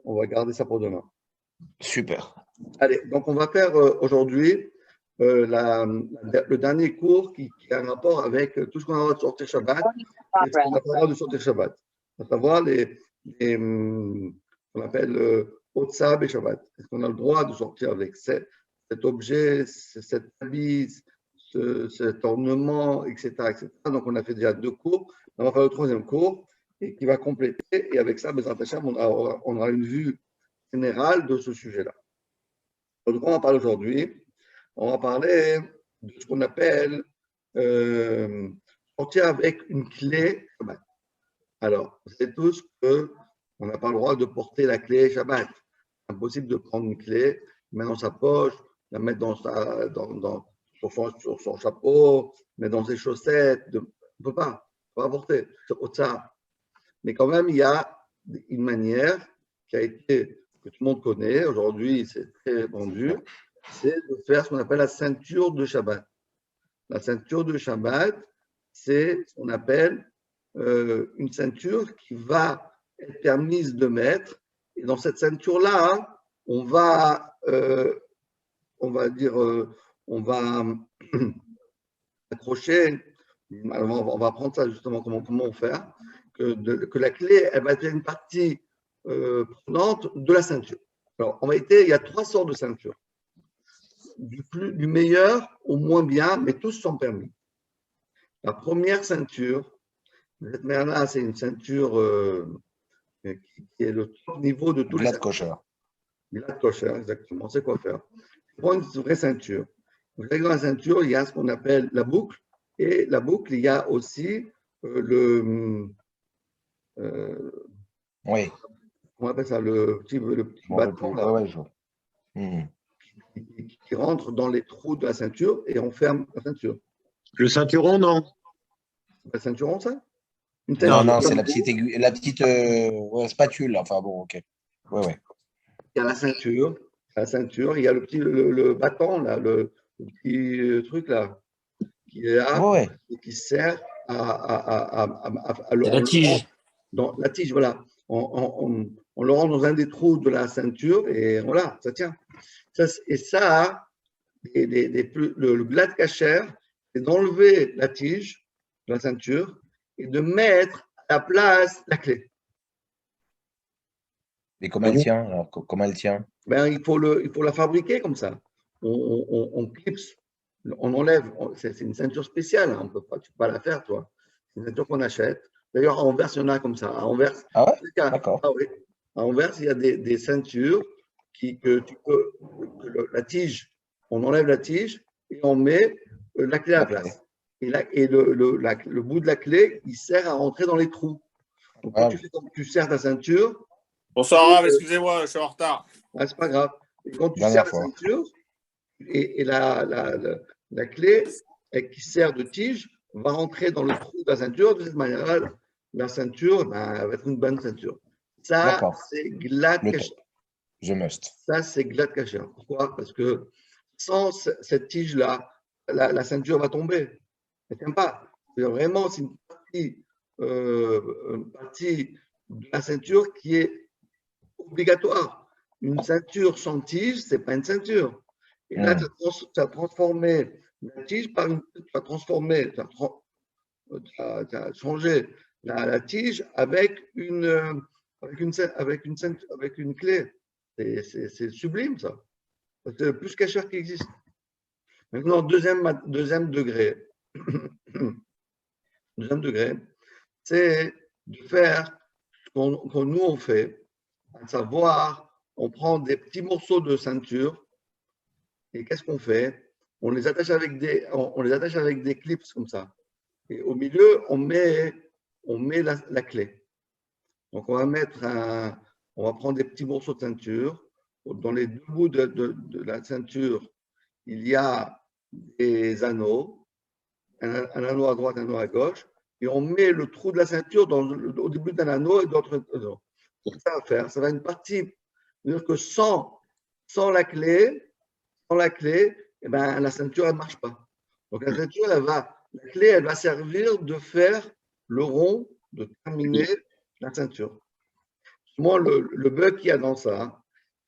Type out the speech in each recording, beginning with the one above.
On va garder ça pour demain. Super. Allez, donc on va faire aujourd'hui le dernier cours qui a un rapport avec tout ce qu'on a le droit de sortir Shabbat et ce qu'on n'a pas le droit de sortir Shabbat. À savoir qu'on appelle Otsab et Shabbat. Est-ce qu'on a le droit de sortir avec cet objet, cet habit, cet ornement, etc., etc. Donc on a fait déjà 2 cours. On va faire le 3e cours et qui va compléter. Et avec ça, Bezrat Hashem, on aura une vue générale de ce sujet-là. Donc, on va parler aujourd'hui. On va parler de ce qu'on appelle sortir avec une clé Shabbat. Alors, vous savez tous qu'on n'a pas le droit de porter la clé Shabbat. C'est impossible de prendre une clé, mettre dans sa poche, la mettre sur son chapeau, mettre dans ses chaussettes. On ne peut pas porter. C'est Otsar. Mais quand même, il y a une manière que tout le monde connaît, aujourd'hui c'est très vendu, c'est de faire ce qu'on appelle la ceinture de Shabbat. La ceinture de Shabbat, c'est ce qu'on appelle une ceinture qui va être permise de mettre. Et dans cette ceinture-là, on va accrocher, on va apprendre ça justement, comment faire, que la clé, elle va être une partie prenante de la ceinture. Alors, en réalité, il y a 3 sortes de ceintures. Du meilleur au moins bien, mais tous sont permis. La première ceinture, cette manière-là, c'est une ceinture qui est le top niveau de tous les ceintures. Kosher. Glad kosher, exactement, c'est quoi faire. Prends une vraie ceinture. Dans la ceinture, il y a ce qu'on appelle la boucle, et la boucle, il y a aussi oui. On appelle ça le petit bâton là, qui rentre dans les trous de la ceinture et on ferme la ceinture. Le ceinturon, non? C'est pas le ceinturon, ça? Non, c'est la petite spatule. Enfin bon, ok. Ouais. Il y a la ceinture, il y a le bâton là, le petit truc là, qui est là et qui sert à la tige. Dans la tige, voilà. On le rend dans un des trous de la ceinture et voilà, ça tient. Le glad kasher, c'est d'enlever la tige de la ceinture et de mettre à la place la clé. Et comment elle tient? Alors, comment elle tient? Il faut la fabriquer comme ça. On clipse, on enlève. C'est une ceinture spéciale, hein, tu ne peux pas la faire, toi. C'est une ceinture qu'on achète. D'ailleurs, à Anvers, il y en a comme ça. À Anvers, d'accord. Oui. À Anvers, il y a des ceintures la tige, on enlève la tige et on met la clé à la place. Et le bout de la clé, il sert à rentrer dans les trous. Donc, quand tu serres ta ceinture. Bonsoir, excusez-moi, je suis en retard. C'est pas grave. Et quand tu serres la ceinture, et la clé qui sert de tige va rentrer dans le trou de la ceinture. De cette manière-là, la ceinture va être une bonne ceinture. Ça, c'est glad kasher. Je must. Ça, c'est glad kasher. Pourquoi? Parce que sans cette tige-là, la ceinture va tomber. Elle ne tient pas. Vraiment, c'est une partie de la ceinture qui est obligatoire. Une ceinture sans tige, ce n'est pas une ceinture. Et là, tu as transformé la tige par une. Tu as transformé, tu as changé la tige avec une clé. C'est sublime, ça. C'est le plus kasher qui existe. Maintenant, deuxième degré. Deuxième degré, c'est de faire ce qu'on nous on fait, à savoir, on prend des petits morceaux de ceinture et qu'est-ce qu'on fait? On les attache avec des clips comme ça. Et au milieu, on met la clé. Donc, on va prendre des petits morceaux de ceinture. Dans les 2 bouts de la ceinture, il y a des anneaux, un anneau à droite, un anneau à gauche, et on met le trou de la ceinture au début d'un anneau et d'autres anneaux. Ça va faire, ça va une partie. C'est-à-dire que sans la clé, eh ben, la ceinture, elle ne marche pas. Donc, la ceinture, la clé, elle va servir de faire le rond, de terminer la ceinture. Moi, le bug qu'il y a dans ça,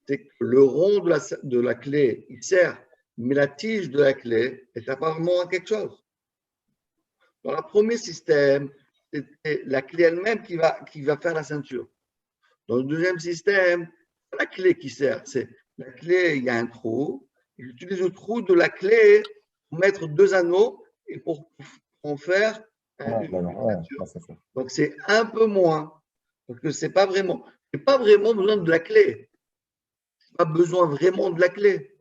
c'est que le rond de la clé, il sert, mais la tige de la clé est apparemment à quelque chose. Dans le premier système, c'est la clé elle-même qui va faire la ceinture. Dans le deuxième système, c'est la clé qui sert. C'est la clé, il y a un trou. J'utilise le trou de la clé pour mettre deux anneaux et pour en faire une ceinture. Donc, c'est un peu moins. Parce que c'est pas vraiment besoin de la clé. C'est pas besoin vraiment de la clé.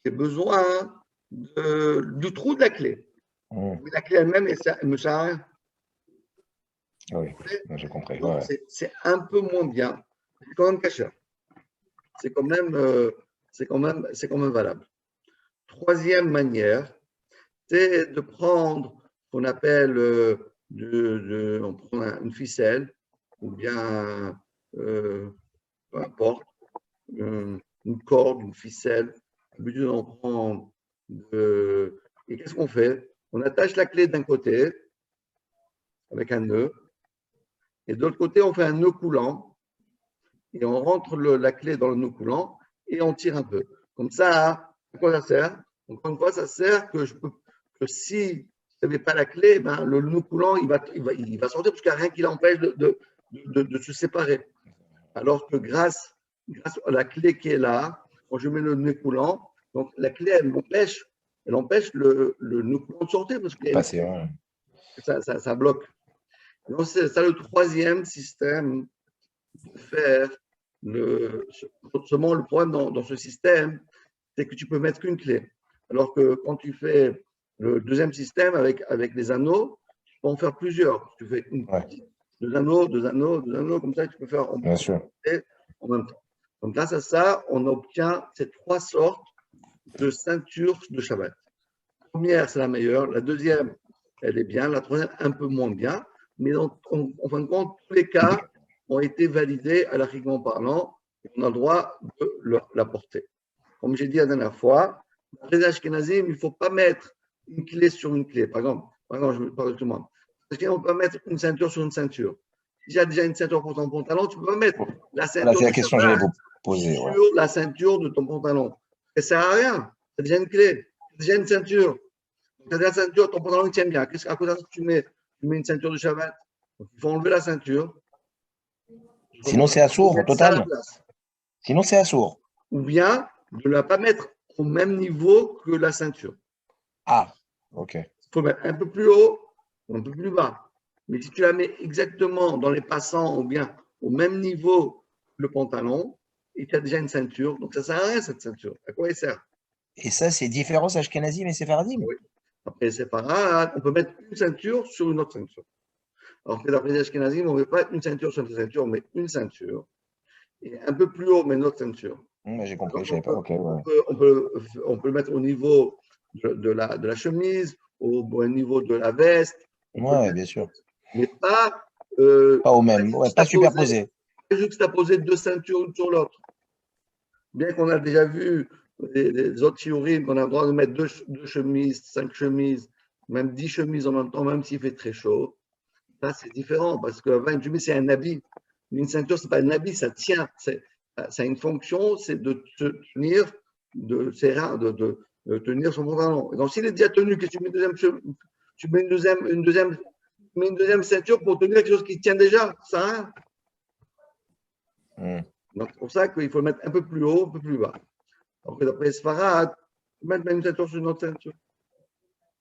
J'ai besoin du trou de la clé. Mais la clé elle-même, elle ne me sert à rien. Oui, j'ai compris. Donc, c'est un peu moins bien. C'est quand même caché. C'est quand même valable. Troisième manière, c'est de prendre ce qu'on appelle on prend une ficelle ou bien peu importe, une corde, une ficelle. D'habitude, on prend et qu'est-ce qu'on fait? On attache la clé d'un côté avec un nœud et de l'autre côté, on fait un nœud coulant et on rentre la clé dans le nœud coulant et on tire un peu. Comme ça, à quoi ça sert? Encore une fois, ça sert que si je n'avais pas la clé, ben, le nœud coulant, il va sortir parce qu'il n'y a rien qui l'empêche de se séparer. Alors que grâce à la clé qui est là, quand je mets le nœud coulant, donc la clé, elle empêche le nœud coulant de sortir parce que ça bloque. Donc, c'est ça le troisième système de faire. Seulement, le problème dans ce système, c'est que tu peux mettre qu'une clé. Alors que quand tu fais le deuxième système avec les anneaux, tu peux en faire plusieurs. Tu fais deux anneaux, comme ça, tu peux faire en même temps. Donc, grâce à ça, on obtient ces trois sortes de ceintures de Shabbat. La première, c'est la meilleure. La deuxième, elle est bien. La troisième, un peu moins bien. Mais en fin de compte, tous les cas ont été validés à l'arriquement parlant. Et on a le droit de la porter. Comme j'ai dit la dernière fois, dans les Ashkenazim, il ne faut pas mettre une clé sur une clé. Par exemple, je me parle de tout le monde. Parce qu'on ne peut pas mettre une ceinture sur une ceinture. Si tu as déjà une ceinture pour ton pantalon, tu ne peux pas mettre la ceinture c'est la question que j'allais vous poser, sur la ceinture de ton pantalon. Ça ne sert à rien. C'est déjà une clé. C'est déjà une ceinture. Tu as déjà une ceinture, ton pantalon il tient bien. À cause de ça, tu mets une ceinture de Shabbat. Donc, il faut enlever la ceinture. Sinon, c'est assourd, total. Sinon, c'est assourd. Ou bien de ne la pas mettre au même niveau que la ceinture. Ah, ok. Il faut mettre un peu plus haut ou un peu plus bas. Mais si tu la mets exactement dans les passants ou bien au même niveau que le pantalon, et tu as déjà une ceinture, donc ça ne sert à rien cette ceinture. À quoi elle sert? Et ça, c'est différent Ashkenazim et Sephardim? Oui. Après, c'est pas grave, on peut mettre une ceinture sur une autre ceinture. Alors que d'après les Ashkenazim, on ne met pas une ceinture sur une ceinture, on met une ceinture. Et un peu plus haut, mais une autre ceinture. J'ai compris, je ne savais pas. Okay, on peut le mettre au niveau de la chemise, au niveau de la veste. Oui, bien sûr. Mais pas au même, pas superposé. Pas juxtaposer deux ceintures une sur l'autre. Bien qu'on a déjà vu les autres shiurim qu'on a le droit de mettre deux chemises, 5 chemises, même 10 chemises en même temps, même s'il fait très chaud. Là, c'est différent parce que une chemise, c'est un habit. Une ceinture, ce n'est pas un habit, ça tient. Ça a une fonction, c'est de tenir tenir son pantalon. Donc, s'il est déjà tenu, que tu mets une deuxième ceinture pour tenir quelque chose qui tient déjà, ça rien. Donc, c'est pour ça qu'il faut le mettre un peu plus haut, un peu plus bas. Donc, d'après Sfarad, mettre une ceinture sur une autre ceinture.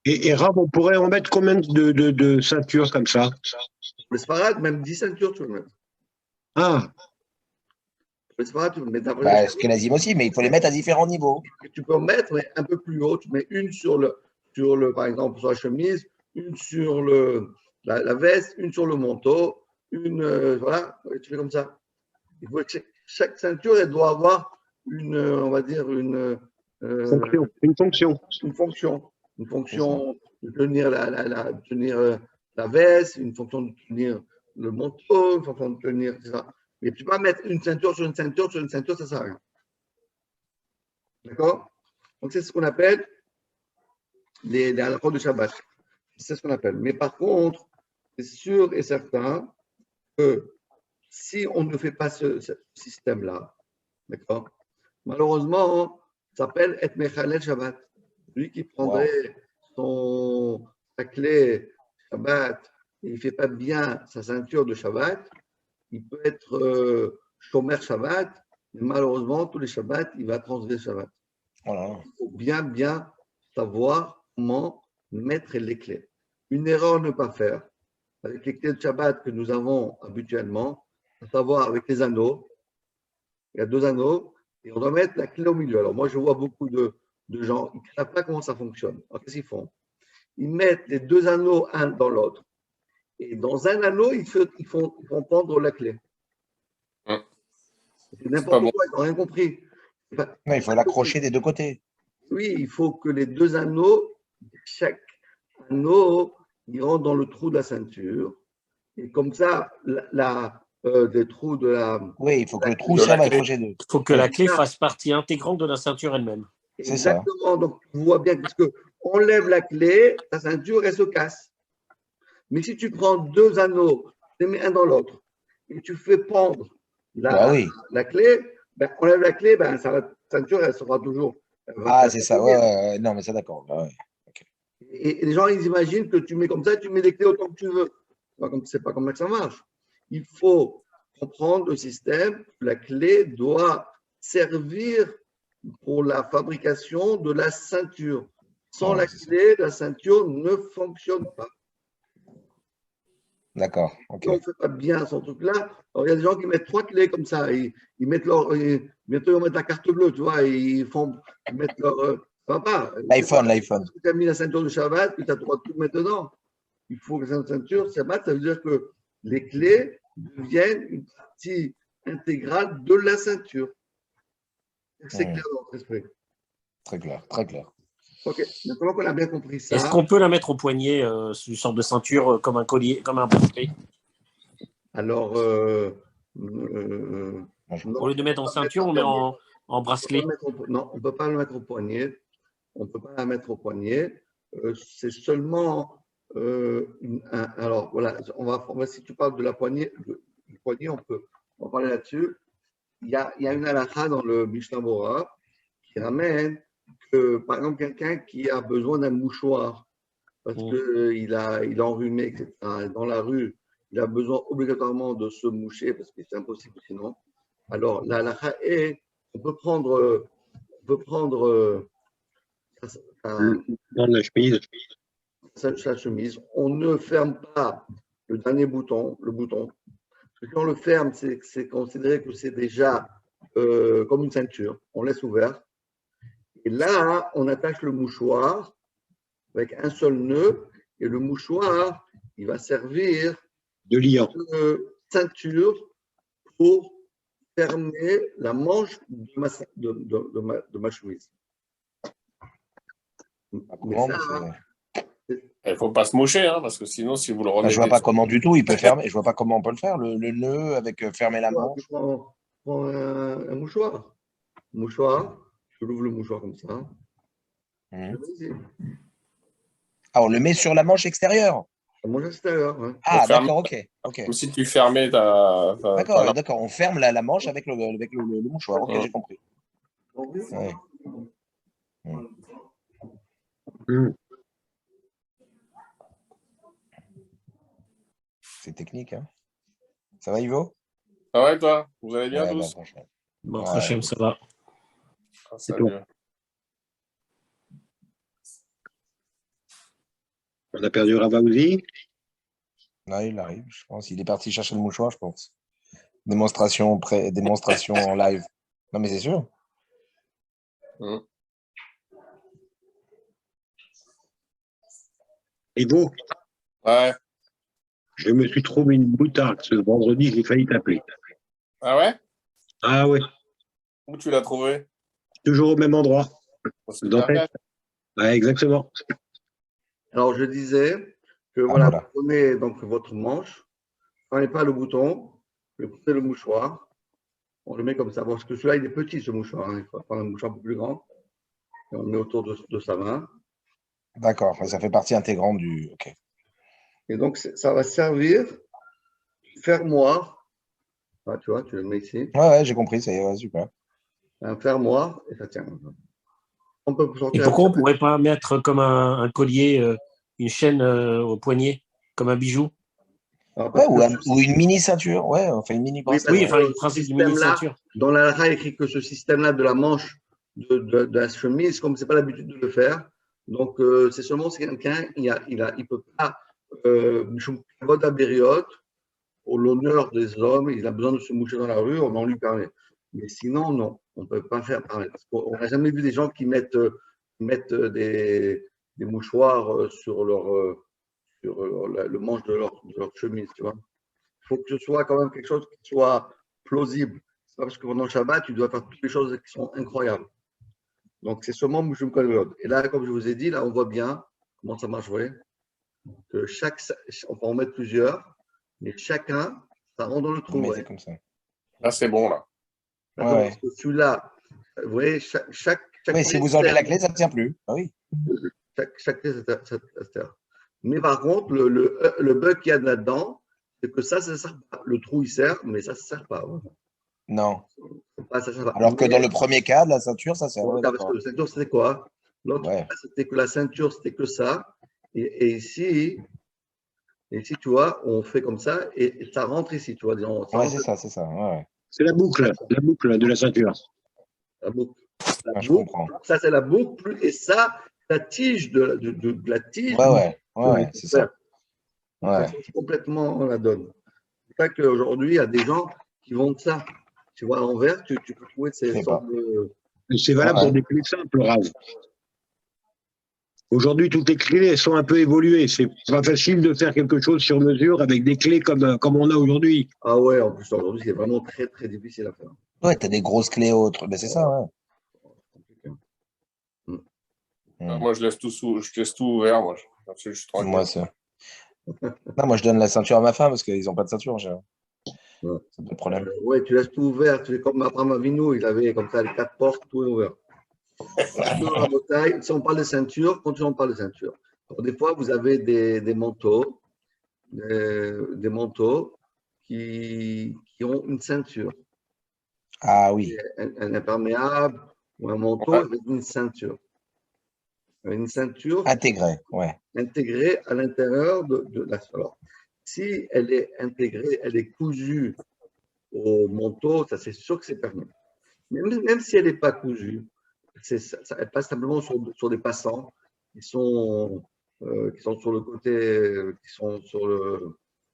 Et Rav, on pourrait en mettre combien de ceintures comme ça? Le Sfarad, même 10 ceintures, tu peux le mettre. Ah. Le Sfarad, tu peux le mettre. Ashkenazim aussi, mais il faut les mettre à différents niveaux. Tu peux en mettre, mais un peu plus haut. Tu mets une sur le par exemple, sur la chemise, une sur la veste, une sur le manteau, une, voilà, tu fais comme ça. Il faut que chaque ceinture, elle doit avoir on va dire, une fonction. Une fonction de tenir la veste, une fonction de tenir le manteau, une fonction de tenir, etc. Mais tu ne peux pas mettre une ceinture sur une ceinture, ça ne sert à rien. D'accord? Donc, c'est ce qu'on appelle les halachot de Shabbat. C'est ce qu'on appelle. Mais par contre, c'est sûr et certain que si on ne fait pas ce système-là, d'accord, malheureusement, ça s'appelle Et Mechalel Shabbat. Lui qui prendrait sa clé Shabbat, et il ne fait pas bien sa ceinture de Shabbat, il peut être Shomer Shabbat, mais malheureusement, tous les Shabbats, il va transgresser Shabbat. Voilà. Il faut bien savoir comment mettre les clés. Une erreur à ne pas faire avec les clés de Shabbat que nous avons habituellement, à savoir avec les anneaux. Il y a 2 anneaux et on doit mettre la clé au milieu. Alors moi, je vois beaucoup de gens, ils ne savent pas comment ça fonctionne. Alors qu'est-ce qu'ils font? Ils mettent les 2 anneaux un dans l'autre. Et dans un anneau, ils font prendre la clé. C'est n'importe quoi, ils n'ont rien compris. Non, il faut l'accrocher des 2 côtés. Oui, il faut que les 2 anneaux, chaque anneau, il rentre dans le trou de la ceinture. Et comme ça, des trous de la. Oui, il faut que le trou serve à accrocher 2. Il faut que la clé fasse partie intégrante de la ceinture elle-même. C'est ça. Exactement. Donc, tu vois bien que on lève la clé, ta ceinture, elle se casse. Mais si tu prends 2 anneaux, tu les mets un dans l'autre, et tu fais pendre la clé, ben, on lève la clé, ben, la ceinture, elle sera toujours. C'est ça. Ouais. Non, mais c'est d'accord. Ouais. Okay. Et les gens, ils imaginent que tu mets comme ça, tu mets les clés autant que tu veux. C'est pas comme ça que ça marche. Il faut comprendre le système. La clé doit servir pour la fabrication de la ceinture. Sans la clé, la ceinture ne fonctionne pas. D'accord. Okay. On ne fait pas bien son truc-là. Alors, il y a des gens qui mettent 3 clés comme ça. Ils mettent bientôt, ils mettent la carte bleue, tu vois. Ils mettent leur. Ça va pas. L'iPhone. Tu as mis la ceinture de Shabbat, puis tu as le droit de tout mettre dedans. Il faut que cette ceinture, Shabbat, ça veut dire que les clés deviennent une partie intégrale de la ceinture. C'est clair dans votre esprit. Très clair, très clair. Ok, maintenant qu'on a bien compris ça. Est-ce qu'on peut la mettre au poignet, une sorte de ceinture, comme un collier, comme un bracelet? Alors, au lieu de mettre en ceinture, on met en bracelet. Non, on ne peut pas le mettre au poignet. On ne peut pas la mettre au poignet. C'est seulement. Alors, voilà, si tu parles de la poignée, du poignet, on va parler là-dessus. Il y a une halakha dans le Mishnah Bora qui ramène que, par exemple, quelqu'un qui a besoin d'un mouchoir parce qu'il a enrhumé, etc., dans la rue, il a besoin obligatoirement de se moucher parce que c'est impossible sinon. Alors, la halakha est, on peut prendre dans la chemise. Sa chemise. On ne ferme pas le dernier bouton, le bouton. Parce que quand on le ferme, c'est considéré que c'est déjà comme une ceinture. On laisse ouvert. Et là, on attache le mouchoir avec un seul nœud. Et le mouchoir, il va servir de liant, de ceinture pour fermer la manche de ma chemise. Mais ça, il ne faut pas se moucher, hein, parce que sinon, si vous le remettez. Je ne vois pas comment du tout il peut fermer. Je ne vois pas comment on peut le faire. Le nœud avec fermer la manche. Tu prends un mouchoir. Je l'ouvre le mouchoir comme ça. On le met sur la manche extérieure. La manche extérieure. Ouais. D'accord, ok. Comme si tu fermais ta. D'accord. On ferme la manche avec le mouchoir. Ok, j'ai compris. Ouais. C'est technique, hein. Ça va, Ivo? Ça va et toi? Vous allez bien tous? Bon, prochain, ça va. C'est tout. On a perdu Ravaouzi. Non, il arrive, je pense. Il est parti chercher le mouchoir, je pense. Démonstration en live. Non, mais c'est sûr. Et vous? Ouais. Je me suis trouvé une moutarde ce vendredi, j'ai failli t'appeler. Ah ouais? Ah ouais. Où tu l'as trouvé? Toujours au même endroit. Dans Ouais, exactement. Alors, je disais que voilà, vous prenez donc votre manche, vous ne prenez pas le bouton, vous prenez le mouchoir, on le met comme ça. Parce que celui-là, il est petit, ce mouchoir. Hein. Il faut prendre un mouchoir un peu plus grand. Et on le met autour de sa main. D'accord, ça fait partie intégrante du. Ok. Et donc, ça va servir fermoir Ah, tu vois, tu le mets ici. Ouais, j'ai compris, ça y est, ouais, super. Un fermoir et ça tient. On peut Et sortir avec pourquoi on ça. ne pourrait pas mettre comme un collier, une chaîne au poignet, comme un bijou? Alors, Ouais, parce que ou une mini ceinture, ouais, enfin une mini oui, parce Oui, bracelet. que enfin, le ce principe du système-là, mini-ceinture. dans la LRA, il est écrit que ce système-là de la manche de la chemise, comme c'est pas l'habitude de le faire, donc c'est seulement si quelqu'un il peut pas à période, au l'honneur des hommes, il a besoin de se moucher dans la rue, on lui permet. Mais sinon, non, on ne peut pas faire pareil. Parce qu'on n'a jamais vu des gens qui mettent des mouchoirs sur le manche de leur chemise, tu vois. Il faut que ce soit quand même quelque chose qui soit plausible. C'est pas parce que pendant le Shabbat, tu dois faire toutes les choses qui sont incroyables. Donc, c'est seulement Mouchoum Kalveod. Et là, comme je vous ai dit, là, on voit bien comment ça marche, vous voyez, que on peut en mettre plusieurs, mais chacun, ça rentre dans le Vous trou, mettez ouais. comme ça. Là, c'est bon, là. D'accord, Ouais. parce que celui-là, vous voyez, chaque Oui, si clé vous enlevez sert, la clé, ça ne tient plus. Ah oui. chaque clé sert. Mais par contre, le bug qu'il y a là-dedans, c'est que ça sert pas. Le trou, il sert, mais ça ne sert pas. Ouais. Non. Ça sert pas. Alors que dans le premier cas, la ceinture, ça sert. Ouais, Parce que d'accord. la ceinture, c'était quoi? L'autre Ouais. cas, c'était que la ceinture, c'était que ça. Et ici, tu vois, on fait comme ça et ça rentre ici, tu vois. Disons, ça Ouais, rentre c'est ça, c'est ça. Ouais, C'est la boucle de la ceinture. la boucle. La ouais, je boucle, comprends. ça, c'est la boucle. Et ça, la tige de la tige Ouais, c'est ça. Donc, ça Ouais. change complètement la donne. C'est ça qu'aujourd'hui, il y a des gens qui vendent ça. Tu vois, à l'envers, tu peux trouver Je ces sais sortes pas. de. Et c'est valable Ouais. pour des clés simples, Rav. Aujourd'hui, toutes les clés elles sont un peu évoluées. C'est pas facile de faire quelque chose sur mesure avec des clés comme on a aujourd'hui. Ah ouais, en plus, aujourd'hui, c'est vraiment très, très difficile à faire. Ouais, t'as des grosses clés autres. Mais c'est ça, ouais. Moi, je laisse tout ouvert, moi. Je suis tranquille. Moi, ça. Non, moi, je donne la ceinture à ma femme parce qu'ils n'ont pas de ceinture. Ouais. C'est pas le problème. Ouais, tu laisses tout ouvert. Tu fais comme Abraham Avinu, il avait comme ça les 4 portes, tout est ouvert. La bataille, si on parle de ceinture, continuons de parler de ceinture. Alors, des fois, vous avez des manteaux, des manteaux qui ont une ceinture, Ah oui. un imperméable ou un manteau Ouais. avec une ceinture. Une ceinture Intégré, ouais. intégrée à l'intérieur de la. Alors, si elle est intégrée, elle est cousue au manteau, ça c'est sûr que c'est permis. Même si elle n'est pas cousue, elle passe simplement sur des passants qui sont sur le côté, qui sont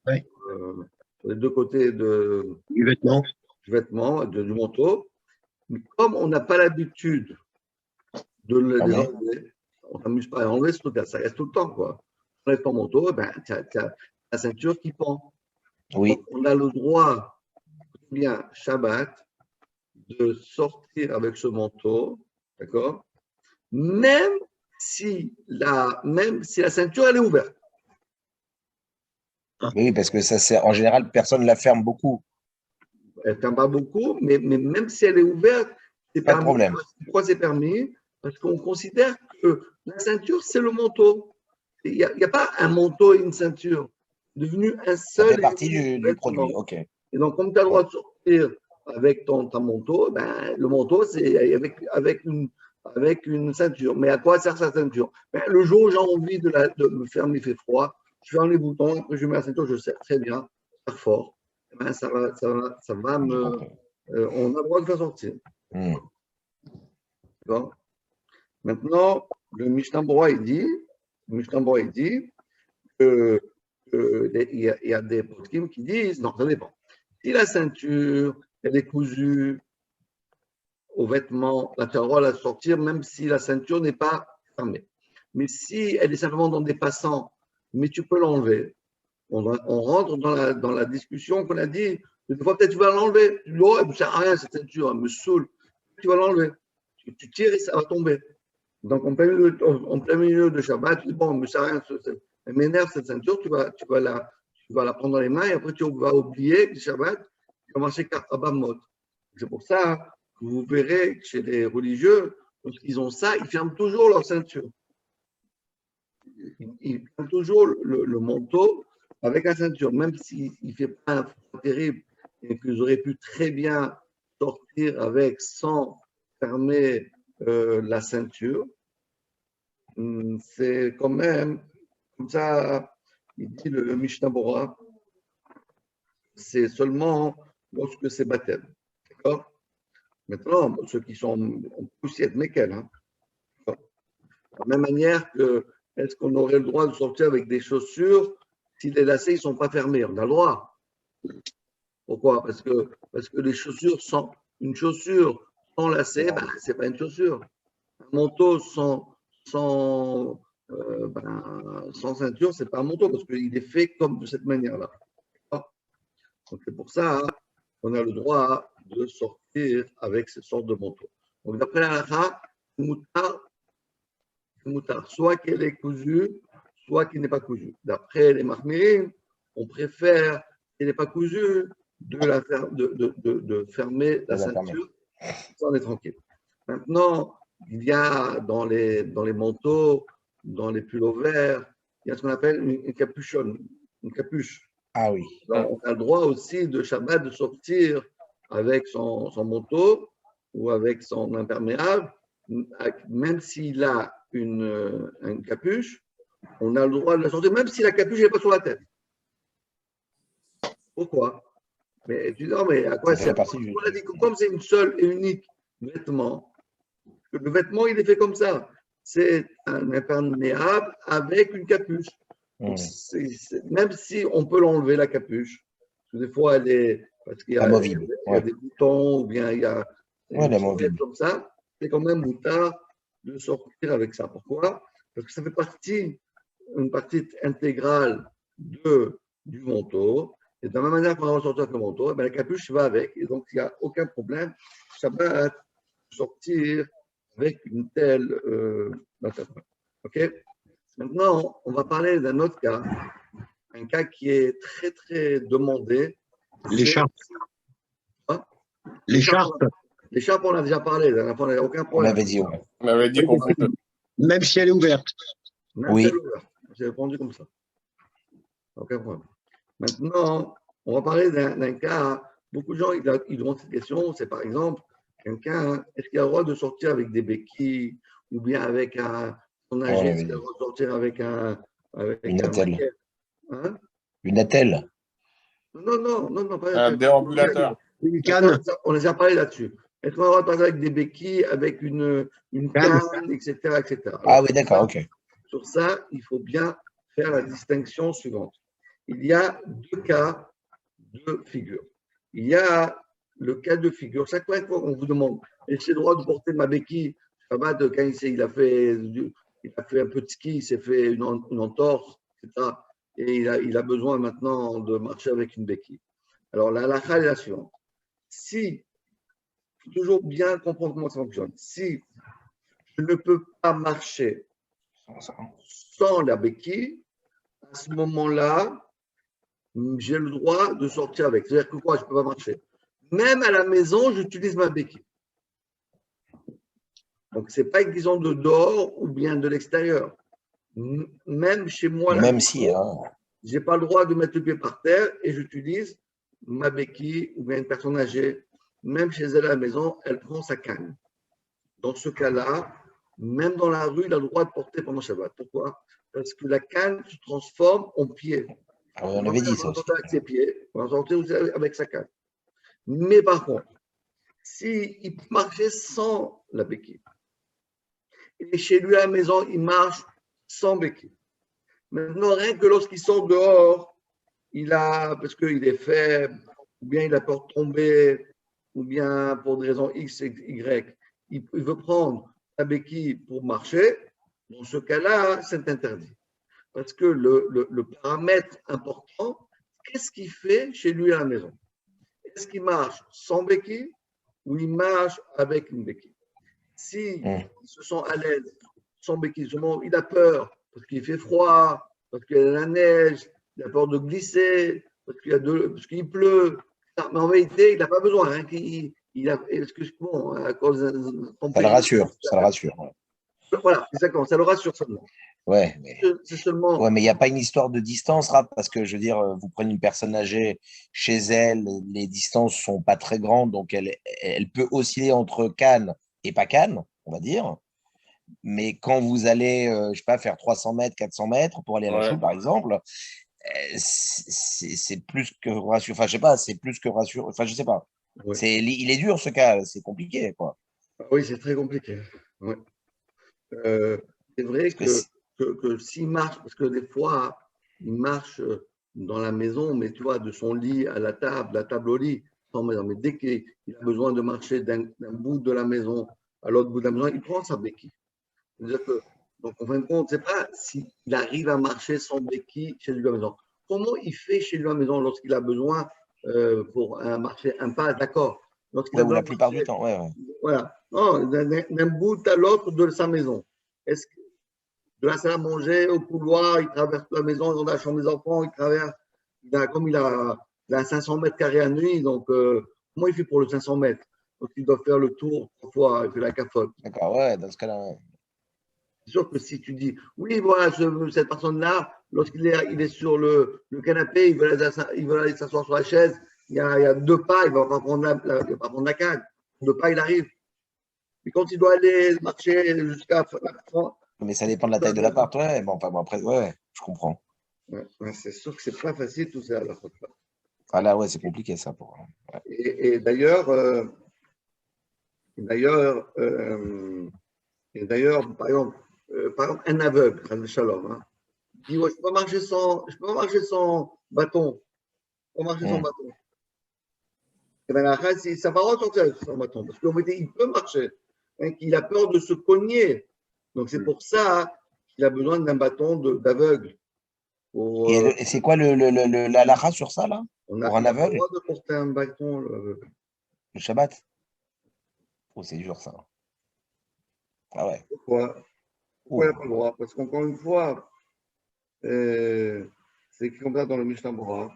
Ouais. sur les deux côtés Du vêtement. du vêtement, du manteau. Mais comme on n'a pas l'habitude de Ah les oui. enlever, on ne s'amuse pas à enlever, ça reste tout le temps, quoi. On enlève ton manteau, ben, tu as la ceinture qui pend. Oui. Donc, on a le droit, bien Shabbat, de sortir avec ce manteau, d'accord? Même si la ceinture, elle est ouverte. Oui, parce que ça sert. En général, personne ne la ferme beaucoup. Elle ne ferme pas beaucoup, mais même si elle est ouverte, c'est Pas de permis. problème. Pourquoi c'est permis? Parce qu'on considère que la ceinture, c'est le manteau. Il n'y a pas un manteau et une ceinture. C'est devenu un Ça fait seul et partie unique du produit. vêtement. OK. Et donc, comme tu as le droit de sortir avec ton manteau, ben, le manteau, c'est avec une ceinture. Mais à quoi sert sa ceinture? Ben, le jour où j'ai envie de me fermer, il fait froid, je ferme les boutons, après je mets la ceinture, je serre très bien, très fort. Ben, ça va J'ai me. compris. On a le droit de faire sortir. Hmm. D'accord. Maintenant, le Mishnah Berurah, il dit que il y a des poskim qui disent, non, ça dépend. Si la ceinture, elle est cousue au vêtement, là, tu as le droit de la sortir, même si la ceinture n'est pas fermée. Mais si elle est simplement dans des passants, mais tu peux l'enlever, on rentre dans la discussion qu'on a dit. Des fois, peut-être tu vas l'enlever. Tu dis, oh, elle ne sert à rien, cette ceinture, elle me saoule. Tu vas l'enlever. Tu tires et ça va tomber. Donc, en plein milieu de Shabbat, tu dis, bon, elle ne sert à rien, elle m'énerve cette ceinture, tu vas la prendre dans les mains et après tu vas oublier que Shabbat, tu vas marcher Abamot. C'est pour ça que vous verrez que chez les religieux, lorsqu'ils ont ça, ils ferment toujours leur ceinture. Ils ferment toujours le manteau avec la ceinture, même s'il ne fait pas un froid terrible et qu'ils auraient pu très bien sortir avec sans fermer la ceinture. C'est quand même, comme ça, il dit le Mishnah Bora, c'est seulement lorsque c'est baptême. D'accord? Maintenant, ceux qui sont, on peut aussi être méquels. Hein. De la même manière que, est-ce qu'on aurait le droit de sortir avec des chaussures si les lacets ne sont pas fermés? On a le droit. Pourquoi? Parce que les chaussures sans, une chaussure sans lacets, ben, ce n'est pas une chaussure. Un manteau sans ceinture, ce n'est pas un manteau parce qu'il est fait comme de cette manière-là. Donc c'est pour ça qu'on a le droit de sortir avec ces sortes de manteaux. Donc d'après la halakha, soit qu'elle est cousue, soit qu'elle n'est pas cousue. D'après les mahmirim, on préfère qu'elle n'est pas cousue de fermer la ceinture, ça on est tranquille. Maintenant, il y a dans les manteaux, dans les pulls verts, il y a ce qu'on appelle une capuchonne, une capuche. Ah oui. Alors, on a le droit aussi de Shabbat de sortir avec son manteau ou avec son imperméable, même s'il a une capuche, on a le droit de la sortir, même si la capuche n'est pas sur la tête. Pourquoi? Mais tu dis, non, mais à quoi ça sert? On a dit que comme c'est une seule et unique vêtement, le vêtement, il est fait comme ça. C'est un imperméable avec une capuche. Donc, même si on peut l'enlever, la capuche, parce que des fois, elle est. Parce qu'il y a des boutons, ou bien il y a des comme ça, c'est quand même moutard de sortir avec ça. Pourquoi? Parce que ça fait une partie intégrale du manteau. Et de la même manière qu'on va sortir avec le manteau, la capuche va avec. Et donc, il n'y a aucun problème. Shabbat, sortir avec une telle OK? Maintenant, on va parler d'un autre cas, un cas qui est très, très demandé. L'écharpe. Hein? L'écharpe. L'écharpe, on a déjà parlé. Il n'y a aucun problème. On avait dit, ouais. On avait dit qu'on pouvait. Même si elle est ouverte. Même si elle est ouverte. J'ai répondu comme ça. Aucun problème. Maintenant, on va parler d'un cas. Beaucoup de gens ils demandent cette question. C'est par exemple, quelqu'un, est-ce qu'il a le droit de sortir avec des béquilles ou bien avec son âgé, est-ce qu'il a le droit de sortir avec une attelle. Hein? Une attelle? Non, pas un déambulateur. Une canne. On a déjà parlé là-dessus. Est-ce qu'on a le droit de parler avec des béquilles, avec une canne, etc., etc. Alors, ah oui, d'accord, ok. Sur ça, il faut bien faire la distinction suivante. Il y a deux cas de figure. Il y a le cas de figure. Chaque fois qu'on vous demande, est-ce que j'ai le droit de porter ma béquille? Quand il a fait un peu de ski, il s'est fait une entorse, etc. Et il a besoin maintenant de marcher avec une béquille. Alors, la halakha est la suivante. Si, il faut toujours bien comprendre comment ça fonctionne. Si je ne peux pas marcher sans la béquille, à ce moment-là, j'ai le droit de sortir avec. C'est-à-dire que quoi, je ne peux pas marcher. Même à la maison, j'utilise ma béquille. Donc, ce n'est pas une question de dehors ou bien de l'extérieur. Même chez moi, même si, je n'ai pas le droit de mettre le pied par terre et j'utilise ma béquille ou bien une personne âgée. Même chez elle à la maison, elle prend sa canne. Dans ce cas-là, même dans la rue, il a le droit de porter pendant Shabbat. Pourquoi? Parce que la canne se transforme en pied. On avait dit ça aussi. Avec ses pieds, on va sortir aussi avec sa canne. Mais par contre, s'il marchait sans la béquille, et chez lui à la maison, il marche sans béquille. Maintenant, rien que lorsqu'il sort dehors, parce qu'il est faible, ou bien il a peur de tomber, ou bien pour des raisons X et Y, il veut prendre la béquille pour marcher, dans ce cas-là, c'est interdit. Parce que le paramètre important, qu'est-ce qu'il fait chez lui à la maison? Est-ce qu'il marche sans béquille ou il marche avec une béquille? Si ils se sent à l'aise sans béquille, il a peur parce qu'il fait froid, parce qu'il y a de la neige, il a peur de glisser, parce qu'il pleut. Mais en vérité, il n'a pas besoin. Hein, à cause ça le rassure. Ouais. Voilà, exactement, ça le rassure seulement. Ouais, mais C'est seulement. ouais, mais il n'y a pas une histoire de distance, Raph, parce que je veux dire, vous prenez une personne âgée chez elle, les distances sont pas très grandes, donc elle peut osciller entre Cannes et pas Cannes, on va dire. Mais quand vous allez, je sais pas, faire 300 mètres, 400 mètres pour aller à la Ouais. Choule, par exemple, c'est plus que rassurant. Enfin, je sais pas, c'est plus que rassurant. Enfin, je sais pas. Ouais. Il est dur ce cas, c'est compliqué, quoi. Oui, c'est très compliqué. Ouais. Euh, c'est vrai Parce que que s'il marche, parce que des fois, il marche dans la maison, mais tu vois, de son lit à la table au lit, sans maison. Mais dès qu'il a besoin de marcher d'un bout de la maison à l'autre bout de la maison, il prend sa béquille. C'est-à-dire que, donc, en fin de compte, c'est pas s'il arrive à marcher sans béquille chez lui à la maison. Comment il fait chez lui à la maison lorsqu'il a besoin pour marcher un pas, d'accord. Lorsqu'il ouais, a ou besoin la de plupart du marcher, temps, ouais, ouais. voilà, non, d'un bout à l'autre de sa maison. Est-ce que de la salle à manger au couloir, il traverse la maison, dans la chambre des enfants, il traverse, comme il a 500 mètres carrés à nuit, donc comment il fait pour le 500 mètres? Donc il doit faire le tour 3 fois, il fait la cafotte. D'accord, ouais, dans ce cas-là, ouais. C'est sûr que si tu dis, oui, voilà, cette personne-là, il est sur le canapé, il veut aller s'asseoir sur la chaise, il y a 2 pas, il ne va pas prendre il va pas prendre la canne. 2 pas, il arrive. Puis quand il doit aller marcher jusqu'à la fin, Mais ça dépend de la taille de l'appart, ouais. Bon, enfin, bon, après, ouais, ouais, je comprends. ouais, ouais, c'est sûr que c'est pas facile tout ça. Ah là, ouais, c'est compliqué ça pour. Ouais. Et d'ailleurs, d'ailleurs, par exemple, un aveugle, Khalil Shalom, hein, dit ouais, je peux pas marcher sans bâton, je peux pas marcher sans Hmm. bâton. Et bien, la ça va ressortir avec son bâton, parce qu'en fait, il peut marcher, hein, qu'il a peur de se cogner. Donc c'est pour ça qu'il a besoin d'un bâton d'aveugle. Pour, Et c'est quoi la lara sur ça, là? Pour un il n'a pas le aveugle? droit de porter un bâton. Le Shabbat? Oh, c'est dur ça. Ah ouais. Pourquoi? Pourquoi il n'a Oh. pas le droit? Parce qu'encore une fois, c'est écrit comme ça dans le Mishnah Bora.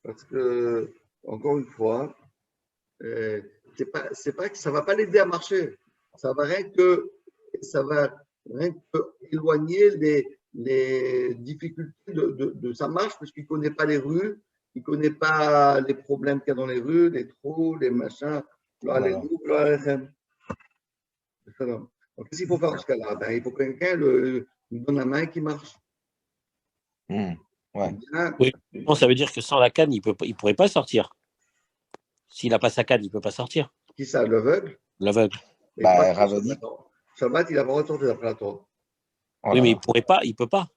Parce que, encore une fois, euh, c'est pas que ça ne va pas l'aider à marcher. Ça va ça va rien que éloigner les difficultés de sa marche parce qu'il ne connaît pas les rues, il ne connaît pas les problèmes qu'il y a dans les rues, les trous, les machins. Oh là là. Donc, qu'est-ce qu'il faut faire dans ce cas-là? Ben, il faut que quelqu'un lui donne la main et qu'il marche. Hmm. Ou Ouais. bien, Oui. Bon, ça veut dire que sans la canne, il pourrait pas sortir. S'il n'a pas sa canne, il peut pas sortir. qui ça, l'aveugle? L'aveugle. Mais pas Bah, sur Ravadi. Shabbat. Non. Shabbat, il a pas ressorti d'après la Torah. Oh Oui, là mais là. il peut pas.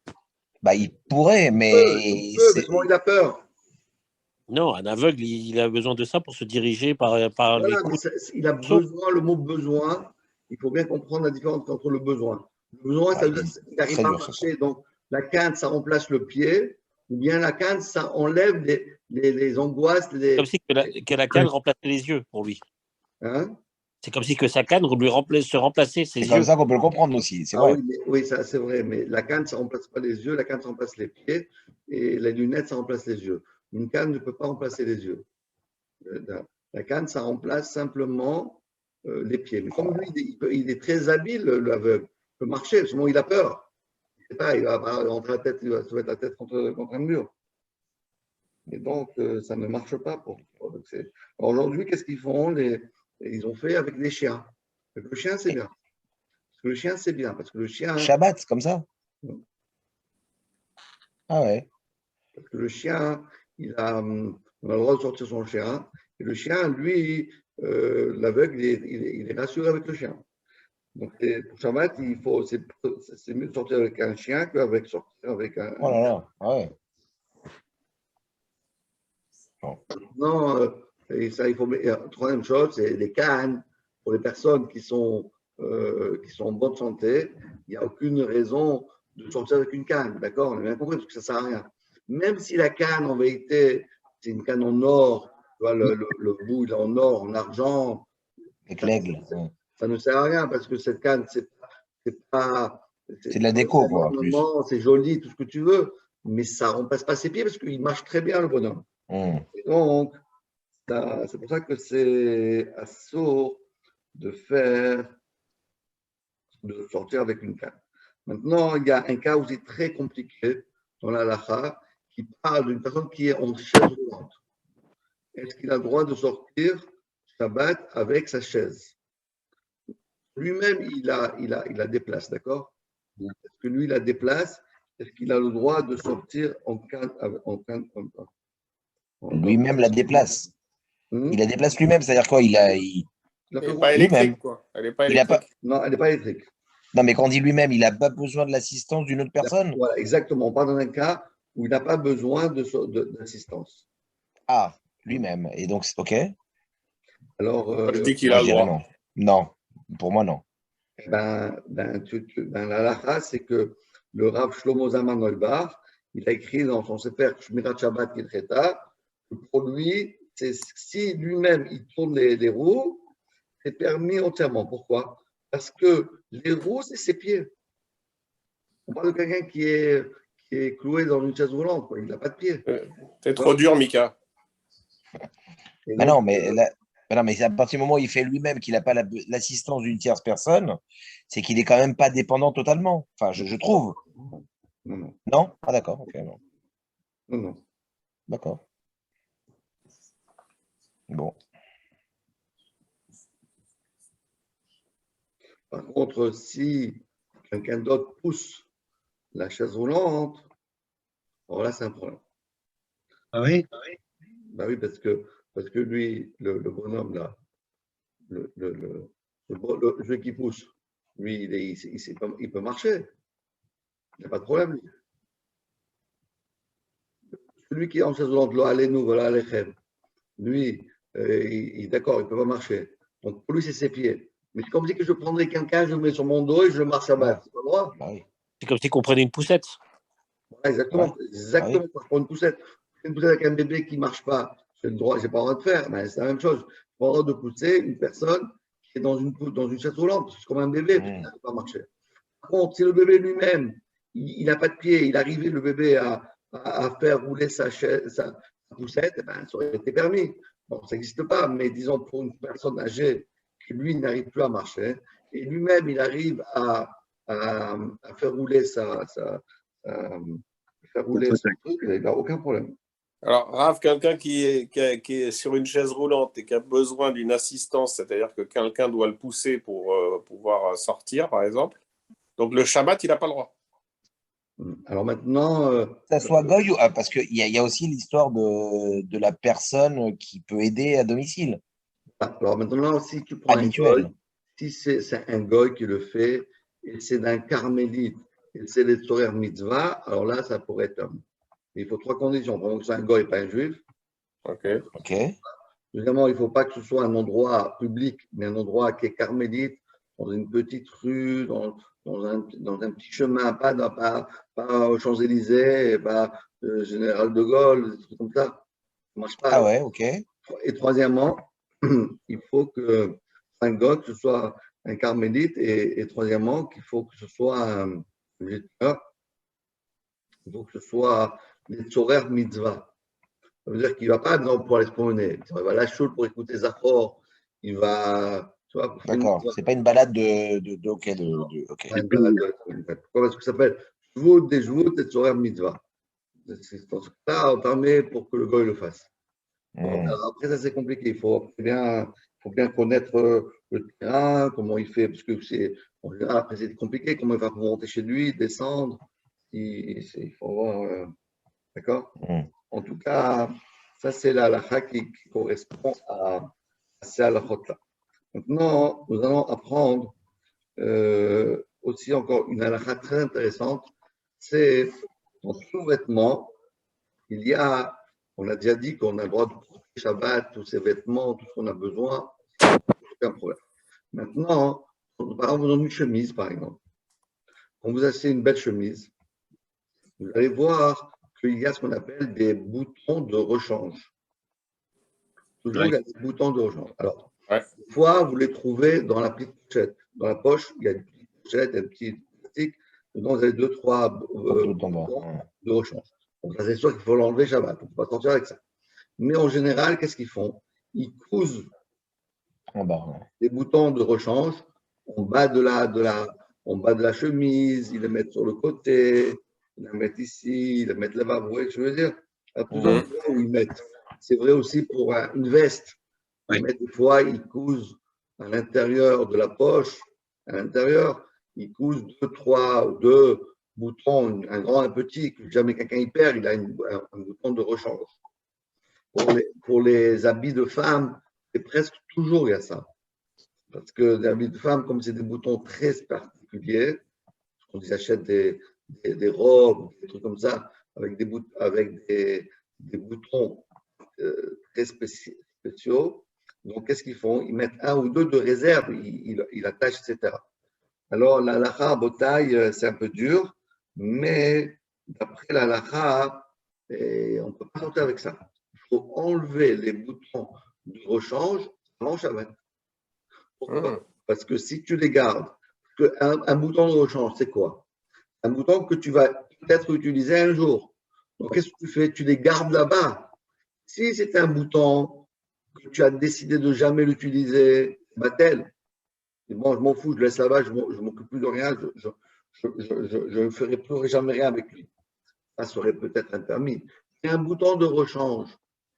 Bah, il pourrait, Il mais peut, mais souvent il a peur. Non, un aveugle, il a besoin de ça pour se diriger par les Voilà, mais coups. il a besoin, le mot besoin, il faut bien comprendre la différence entre le besoin. Le besoin, ah, ça veut il dire est qu'il n'arrive très pas à dur ce cas. marcher. Donc, la canne, ça remplace le pied, ou bien la canne, ça enlève les angoisses, C'est comme si que la canne remplaçait les yeux pour lui. hein? C'est comme si que sa canne se remplaçait C'est ses comme yeux. ça qu'on peut le comprendre aussi, c'est Ah oui, vrai. oui, ça c'est vrai, mais la canne, ça ne remplace pas les yeux, la canne, ça remplace les pieds, et les lunettes, ça remplace les yeux. Une canne ne peut pas remplacer les yeux. La canne, ça remplace simplement les pieds. Mais comme lui, il est très habile, l'aveugle, il peut marcher, sinon il a peur. Il sait pas, il va rentrer la tête, il va se mettre la tête contre un mur. Et donc, ça ne marche pas pour. Aujourd'hui, qu'est-ce qu'ils font? Ils ont fait avec les chiens. Avec le chien, c'est Et bien. Parce que le chien, c'est bien. Parce que le chien, Shabbat, comme ça? Ah ouais. Parce que le chien, on a le droit de sortir son chien. Et le chien, lui, l'aveugle, il est rassuré avec le chien. Donc, pour Shabbat, c'est mieux de sortir avec un chien qu'avec sortir avec Oh un là chien. là. Ah ouais. Bon. Non, et ça, troisième chose, c'est les cannes. Pour les personnes qui sont en bonne santé, il n'y a aucune raison de sortir avec une canne. D'accord? On a bien compris, parce que ça ne sert à rien. Même si la canne, en vérité, c'est une canne en or, tu vois, le bout, il est en or, en argent, Avec ça, l'aigle. Ouais. ça ne sert à rien parce que cette canne, c'est pas. C'est de la déco, Un quoi, en plus. ornement, c'est joli, tout ce que tu veux, mais ça ne remplace pas ses pieds parce qu'il marche très bien, le bonhomme. Hmm. Et donc, c'est pour ça que c'est assaut de sortir avec une canne. Maintenant, il y a un cas aussi très compliqué dans la halakha qui parle d'une personne qui est en chaise roulante. Est-ce qu'il a le droit de sortir Shabbat avec sa chaise? Lui-même, il la déplace, d'accord? Est-ce que lui, il la déplace? Est-ce qu'il a le droit de sortir Lui-même la déplace. Il la déplace lui-même, c'est-à-dire quoi? Il a Elle fait n'est pas lui-même. électrique, quoi. Elle n'est pas Il a pas. électrique. Non, elle n'est pas électrique. Non, mais quand on dit lui-même, il n'a pas besoin de l'assistance d'une autre personne. Voilà, exactement. On parle dans un cas où il n'a pas besoin d'assistance. Ah, lui-même. Et donc, ok. Alors, Je dis qu'il Moi, a je le dirais droit. non. Non, pour moi, non. La halakha, c'est que le Rav Shlomo Zalman Auerbach, il a écrit dans son Sefer Shmirat Shabbat Kilcheta, que pour lui, si lui-même il tourne les roues, c'est permis entièrement. Pourquoi? Parce que les roues, c'est ses pieds. On parle de quelqu'un qui est cloué dans une chaise roulante, quoi. Il n'a pas de pieds. T'es trop dur, Mika. Et Mais donc, non, mais là, mais non, mais à partir du moment où il fait lui-même qu'il n'a pas l'assistance d'une tierce personne, c'est qu'il est quand même pas dépendant totalement. Enfin, je trouve. non. Non? Ah, d'accord. Ok, non. Non. D'accord. Bon. Par contre, si quelqu'un d'autre pousse la chaise roulante, alors là, c'est un problème. Ah oui? Ben oui, parce que lui, le bonhomme, là, celui qui pousse, lui, il peut marcher. Il n'y a pas de problème. Celui qui est en chaise roulante, là, allez nous, voilà, Alechem. Lui, d'accord, il ne peut pas marcher. Donc, pour lui, c'est ses pieds. Mais c'est comme si que je prendrais quelqu'un, je le mets sur mon dos et je marche à bas. C'est pas le droit. Bah oui. C'est comme si on prenait une poussette. Voilà, exactement. Ouais. Exactement. Ah oui. Pour une poussette. Une poussette avec un bébé qui ne marche pas, j'ai le droit, j'ai pas le droit de faire. Mais c'est la même chose. J'ai pas le droit de pousser une personne qui est dans une chaise roulante, parce que c'est comme un bébé, parce qu'il ne peut pas marcher. Par contre, si le bébé lui-même, il n'a pas de pied, il arrivait le bébé à faire rouler sa poussette, eh ben, ça aurait été permis. Bon, ça n'existe pas, mais disons pour une personne âgée qui, lui, n'arrive plus à marcher, et lui-même, il arrive à faire rouler son truc, il n'a aucun problème. Alors, Raph, quelqu'un qui est sur une chaise roulante et qui a besoin d'une assistance, c'est-à-dire que quelqu'un doit le pousser pour pouvoir sortir, par exemple. Donc, le Shabbat, il n'a pas le droit. Alors maintenant, Ça soit goy ou parce qu'il y a aussi l'histoire de la personne qui peut aider à domicile. alors maintenant, si tu prends un Habituel. goy, si c'est un goy qui le fait, et c'est d'un carmélite, et c'est les Tzorer Mitzvah, alors là, ça pourrait être il faut 3 conditions. Premièrement, que c'est un goy et pas un juif. OK. Ok. Deuxièmement, il ne faut pas que ce soit un endroit public, mais un endroit qui est carmélite, dans une petite rue, dans un petit chemin, pas aux Champs-Élysées, pas Général de Gaulle, des trucs comme ça. Ça ne marche pas. Ah ouais, ok. Et troisièmement, il faut que un goy, que ce soit un carmélite, et troisièmement, qu'il faut que ce soit il faut que ce soit les Tzorer Mitzvah. Ça veut dire qu'il ne va pas, exemple, pour aller se promener. Il va à la choule pour écouter Zachor. Il va, tu vois, pour faire une D'accord. C'est pas une balade ok. Ok. une balade. Pourquoi? Parce que ça s'appelle Shvut des Shvut et Tzorer Mitzvah. Dans ce cas-là, on permet pour que le goy le fasse. Bon, alors après, ça, c'est compliqué. Il faut bien connaître le terrain, comment il fait, parce que c'est, en général, après, c'est compliqué, comment il va monter chez lui, descendre. Il faut voir, d'accord? En tout cas, ça, c'est la halakha qui correspond à ces halakhot-là. Maintenant, nous allons apprendre aussi encore une halakha très intéressante. C'est dans tout vêtement, il y a, on a déjà dit qu'on a le droit de porter Shabbat, tous ces vêtements, tout ce qu'on a besoin, aucun problème. Maintenant, par exemple, dans une chemise, par exemple, quand vous achetez une belle chemise, vous allez voir qu'il y a ce qu'on appelle des boutons de rechange. Toujours, il y a des boutons de rechange. Alors, des fois, vous les trouvez dans la petite pochette. Dans la poche, il y a une petite pochette, un petit plastique. Dedans, vous avez 2-3 boutons de rechange. Donc, ça, c'est sûr qu'il faut l'enlever Shabbat. On ne peut pas sortir avec ça. Mais en général, qu'est-ce qu'ils font? Ils cousent En bas. des boutons de rechange en bas de en bas de la chemise, ils les mettent sur le côté, ils les mettent ici, ils les mettent là-bas. Vous voyez ce que je veux dire? Il y a plusieurs endroits où ils mettent. C'est vrai aussi pour une veste. Oui. Mais des fois, ils cousent à l'intérieur de la poche, à l'intérieur, ils cousent deux boutons, un grand, un petit, que jamais quelqu'un y perd, il a un bouton de rechange. Pour les habits de femmes, c'est presque toujours il y a ça. Parce que les habits de femmes, comme c'est des boutons très particuliers, on achète des robes, des trucs comme ça, avec des boutons très spéciaux. Donc, qu'est-ce qu'ils font? Ils mettent un ou deux de réserve, ils attachent, etc. Alors, la halakha, botaille, c'est un peu dur, mais d'après la halakha, on ne peut pas sortir avec ça. Il faut enlever les boutons de rechange avant Shabbat. Pourquoi? Parce que si tu les gardes, un bouton de rechange, c'est quoi? Un bouton que tu vas peut-être utiliser un jour. Donc, qu'est-ce que tu fais? Tu les gardes là-bas. Si c'est un bouton que tu as décidé de jamais l'utiliser, tel. Bon, je m'en fous, je laisse là-bas, je ne m'occupe plus de rien, je ne ferai plus jamais rien avec lui. Ça serait peut-être un permis. C'est un bouton de rechange.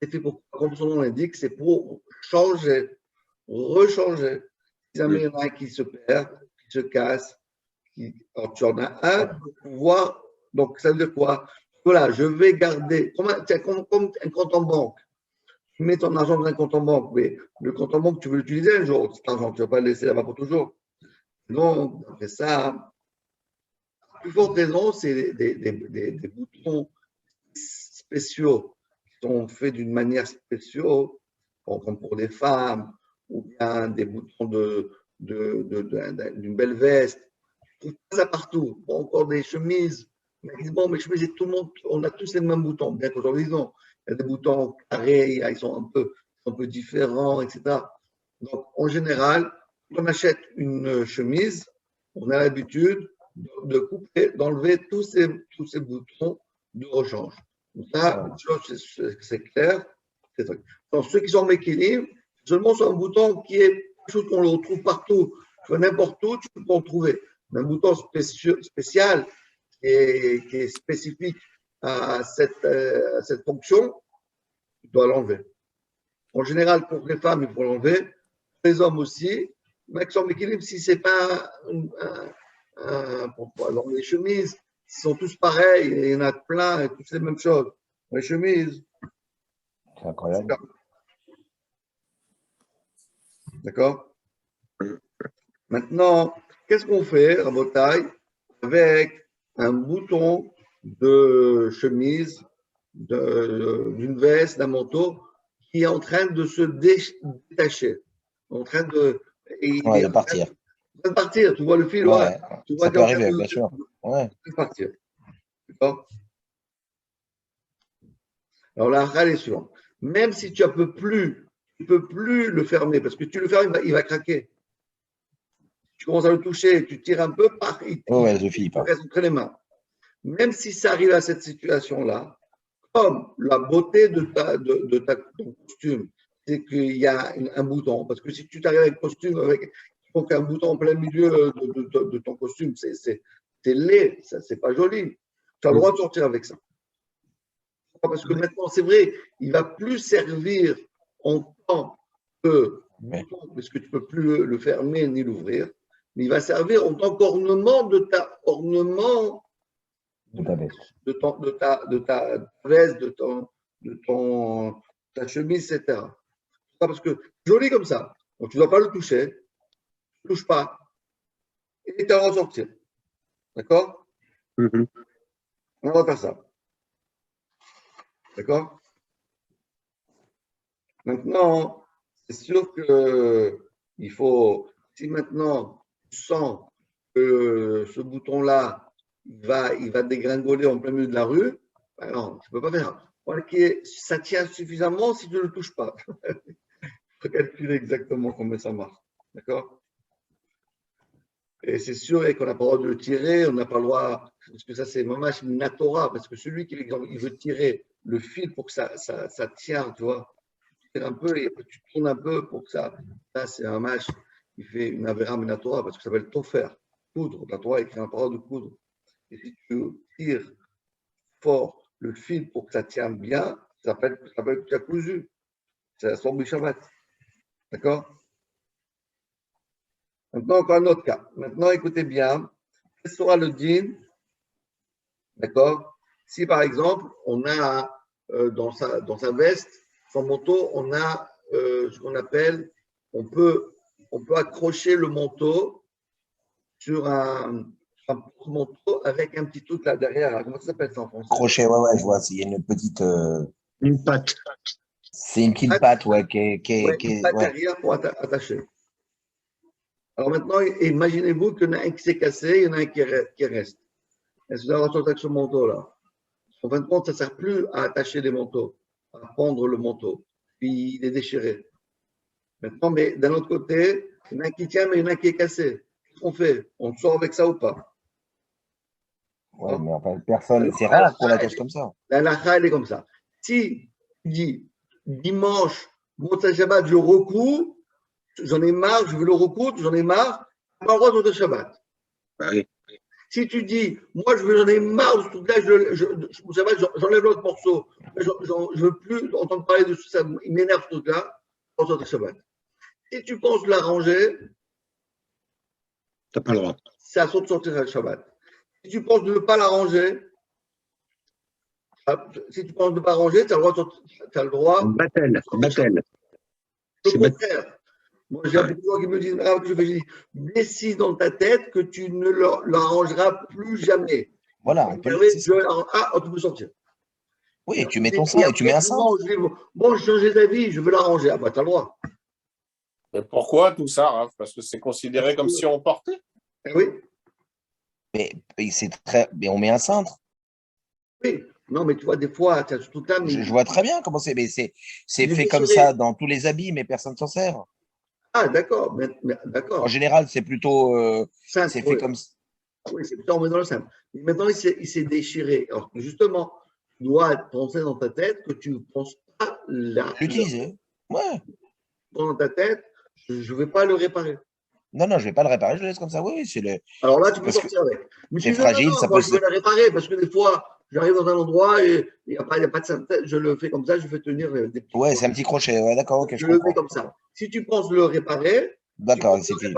C'est fait pour, comme son nom l'indique, c'est pour changer, rechanger. Si jamais il y en a un qui se perd, qui se casse, alors tu en as un pour pouvoir. Donc, ça veut dire quoi? Voilà, je vais garder, comme un compte en banque. Tu mets ton argent dans un compte en banque, mais le compte en banque, tu veux l'utiliser un jour, cet argent, tu ne vas pas le laisser là-bas pour toujours. Donc, après ça, la plus forte raison, c'est des boutons spéciaux qui sont faits d'une manière spéciale, comme pour les femmes, ou bien des boutons d'une belle veste. Tu trouves pas ça partout. Bon, encore des chemises. Ils disent, bon, mes chemises, tout le monde, on a tous les mêmes boutons. Bien qu'aujourd'hui, non. Il y a des boutons carrés, ils sont un peu différents, etc. Donc, en général, quand on achète une chemise, on a l'habitude de couper, d'enlever tous ces boutons de rechange. Donc ça, c'est clair. Donc, ceux qui sont méquilimes, seulement sur un bouton qui est quelque chose qu'on le retrouve partout. N'importe où, tu peux en trouver. Mais un bouton spécial qui est spécifique à cette fonction, tu dois l'enlever. En général, pour les femmes, il faut l'enlever. Pour les hommes aussi. Mais qui sont méquilimes, si ce n'est pas alors les chemises, ils sont tous pareils, il y en a plein, et toutes les mêmes choses. Les chemises. C'est incroyable. D'accord? Maintenant, qu'est-ce qu'on fait, Rabotaille, avec un bouton de chemise, d'une veste, d'un manteau, qui est en train de se détacher, en train de, de partir. De partir, tu vois le fil, ouais. Tu vois ça peut arriver, bien sûr. Ouais. De partir. D'accord? Alors la règle est suivante. Même si tu ne peux plus le fermer, parce que tu le fermes, il va craquer. Tu commences à le toucher, tu tires un peu, je finis pas. reste entre les mains. Même si ça arrive à cette situation-là, comme la beauté de ton costume, c'est qu'il y a un bouton. Parce que si tu t'arrives avec un costume, avec un bouton en plein milieu de ton costume, c'est laid, c'est pas joli. Tu as le droit de sortir avec ça. Parce que maintenant, c'est vrai, il ne va plus servir en tant que bouton, parce que tu ne peux plus le fermer ni l'ouvrir, mais il va servir en tant qu'ornement de ta veste, ta chemise, etc. Parce que joli comme ça, donc tu ne dois pas le toucher, tu ne touches pas, et tu vas en sortir. D'accord? On va faire ça. D'accord? Maintenant, c'est sûr qu'il faut, si maintenant tu sens que ce bouton-là, il va dégringoler en plein milieu de la rue, ben non, je ne peux pas faire. Ça tient suffisamment si tu ne le touches pas. Il faut calculer exactement comment ça marche. D'accord? Et c'est sûr qu'on n'a pas le droit de le tirer, on n'a pas le droit, parce que ça c'est mamash minatora, parce que celui qui il veut tirer le fil pour que ça tient, tu vois, tu tires un peu et tu tournes un peu pour que ça c'est un mamash, il fait une avera minatora parce que ça s'appelle tofer. coudre. Tu as le droit d'écrire un parole de coudre. Et si tu tires fort le fil pour que ça tienne bien, ça s'appelle que tu as cousu. C'est la somme du Shabbat. D'accord? Maintenant, encore un autre cas. Maintenant, écoutez bien. Quel sera le din? D'accord? Si par exemple, on a dans sa veste, son manteau, on a ce qu'on appelle, on peut accrocher le manteau sur un manteau avec un petit truc là derrière. Comment ça s'appelle ça en français? Crochet, ouais, je vois. Il y a une petite. Une patte. C'est une petite patte, ouais, Ouais, une patte ouais. derrière pour attacher. Alors maintenant, imaginez-vous qu'il y en a un qui s'est cassé, il y en a un qui reste. Est-ce que vous avez attention avec ce manteau-là? En fin de compte, ça ne sert plus à attacher les manteaux, à prendre le manteau, puis il est déchiré. Maintenant, mais d'un autre côté, il y en a un qui tient, mais il y en a un qui est cassé. Qu'est-ce qu'on fait? On sort avec ça ou pas? Ouais, mais enfin, personne. C'est rare qu'on l'attache comme ça. La halakha, elle est comme ça. Si tu dis dimanche, Motzei Shabbat, je recours, j'en ai marre, je veux le recoudre, j'en ai marre, tu n'as pas le droit de Motzei Shabbat. Oui. Si tu dis, moi, j'en ai marre de ce truc-là, j'enlève l'autre morceau, je ne veux plus entendre parler de ça, il m'énerve ce truc-là, on sort de Shabbat. Si tu penses l'arranger, Tu n'as pas le droit. c'est à de sortir le Shabbat. Si tu penses de ne pas l'arranger, si tu penses de ne pas arranger, tu as le droit. Battel. Le contraire. Moi, j'ai un peu de gens qui me disent, ah, je dis, décide dans ta tête que tu ne l'arrangeras plus jamais. Voilà, on peut le tu peux sortir. Oui, tu mets ton sein et tu mets un cintre. Bon, je change d'avis, je veux l'arranger. Ah, bah, tu as le droit. Mais pourquoi tout ça, Raph? Parce que c'est considéré comme si on portait? Oui. Mais on met un cintre. Oui. Non, mais tu vois, des fois, tu as ce truc-là. Je vois très bien comment c'est. Mais c'est fait comme ça dans tous les habits, mais personne ne s'en sert. Ah, d'accord. D'accord. En général, c'est plutôt. Simple, c'est fait comme ça. Oui, c'est plutôt en mettant le simple. Mais maintenant, il s'est déchiré. Alors, justement, tu dois penser dans ta tête que tu ne penses pas l'utiliser. Ouais. Dans ta tête, je ne vais pas le réparer. Non, je ne vais pas le réparer, je le laisse comme ça. Oui, alors là, tu peux sortir avec. Mais c'est fragile, ça peut. Je vais le réparer parce que des fois, j'arrive dans un endroit et il n'y a pas de synthèse. Je le fais comme ça, je fais tenir des petits. Ouais, c'est un petit crochet. Ouais, d'accord, ok. Je le fais comme ça. Si tu penses le réparer, d'accord, c'est fini.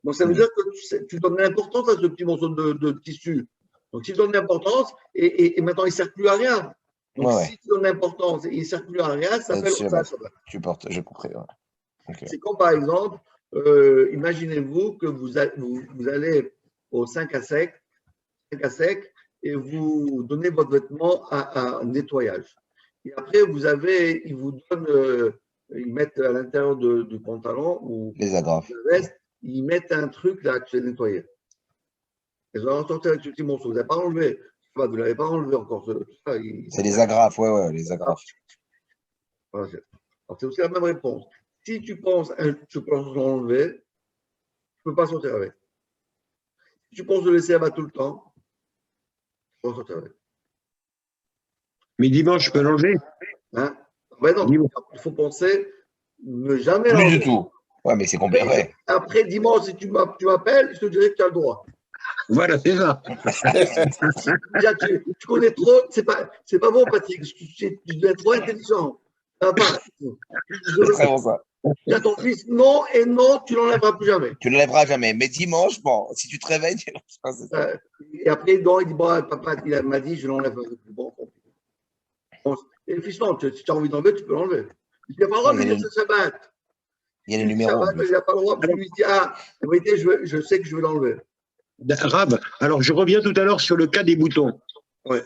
Donc ça veut dire que tu donnes l'importance à ce petit morceau de tissu. Donc si tu donnes l'importance et maintenant il ne sert plus à rien. Donc si tu donnes l'importance et il ne sert plus à rien, ça s'appelle ça. Tu portes, j'ai compris. Ouais. Okay. C'est comme par exemple, imaginez-vous que vous allez au 5 à sec et vous donnez votre vêtement à un nettoyage. Et après, ils vous donnent, ils mettent à l'intérieur du pantalon ou les agrafes. de la veste, ils mettent un truc là que tu as nettoyé. Ils vont sortir avec ce petit morceau. Vous n'avez pas enlevé. Vous ne l'avez pas enlevé encore. C'est les agrafes, ouais, les agrafes. Voilà. Alors, c'est aussi la même réponse. Si tu penses l'enlever, tu ne peux pas sortir avec. Si tu penses le laisser là-bas tout le temps, tu peux sortir avec. Mais dimanche, je peux l'enlever? Hein? Ben non, il faut penser ne jamais l'enlever. Plus du tout. Ouais, mais c'est compliqué. Ouais. Après, dimanche, si tu m'appelles, je te dirai que tu as le droit. Voilà, c'est ça. Déjà, tu connais trop, c'est pas bon, Patrick. Tu es trop intelligent. C'est très bon ça. Tu as ton fils, non, et non, tu l'enlèveras plus jamais. Tu ne l'enlèveras jamais. Mais dimanche, bon, si tu te réveilles, tu l'enlèveras. Et après, non, il dit, bon, papa, il m'a dit, je l'enlève. Bon. Et le fils, non, si tu as envie d'enlever, tu peux l'enlever. Il n'y a pas le droit de dire que ça batte. Il y a les numéros. Il n'a pas le droit, parce qu'il lui dit, ah, en vérité, je sais que je vais l'enlever. Rav, alors je reviens tout à l'heure sur le cas des boutons. Ouais.